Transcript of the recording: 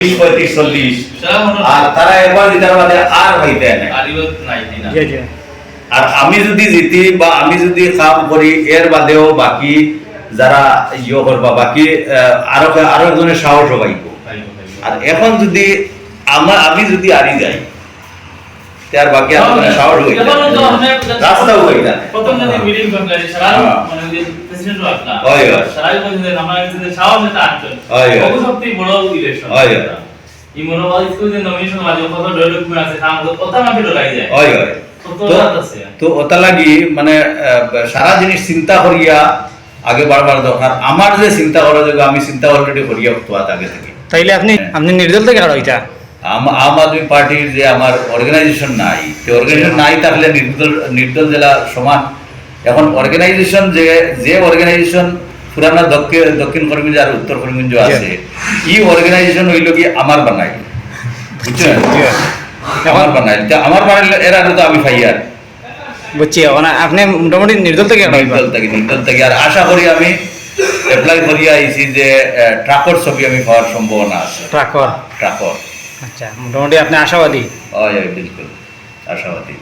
35-40 আর তারা এবার দিতার বাদে আর হইতে নাই আর আমি যদি জিতি বা আমি যদি কাম করি এর বাদেও বাকি যারা করবা বাকি আরো একজনের সাহস পাইব আর এখন যদি আমি যদি হারি যাই তার বাকি আর কোনো সাহস হইবে রাস্তাও হইবে না প্রথম যদি মিটিং করলে সারা মানে যে প্রেসিডেন্ট রাখলা হয় সারা বলতে আমরা যদি সাহস এটা আনছেন বহু শক্তি বড় ইলেকশন হয় এই মনোভাব যে নমিনেশন মাঝে কত ডকুমেন্ট আছে কাম কথা মাফি ডলাই যায় হয় তো ওটা লাগি মানে সারা জিনিস চিন্তা করিয়া আগে বারবার দরকার আমার যে চিন্তা করা যাবে আমি চিন্তা অলরেডি করিয়া তো আগে থেকে তাইলে আপনি নির্দল থেকে আর হইতা আম আদমি পার্টির যে আমার অর্গানাইজেশন নাই তো অর্গানাইজেশন নাই তাহলে নির্দল জেলা সমান এখন অর্গানাইজেশন যে অর্গানাইজেশন পুরানা দক্ষিণ কর্মীজ আর উত্তর কর্মীজ আছে এই অর্গানাইজেশন হইল কি আমার বানাই বুঝছেন আমার বানাইলে এর আগে তো আমি ফাইয়ার বুঝছি আপনি মোটামুটি নির্দল থেকে নির্দল থেকে আর আশা করি আমি অ্যাপ্লাই করিয়া আইছি যে ট্রাকর ছবি আমি পাওয়ার সম্ভাবনা আছে ট্রাকর ট্রাকর আচ্ছা মোটামুটি আপনি আশাবাদী হয় বিলকুল আশাবাদী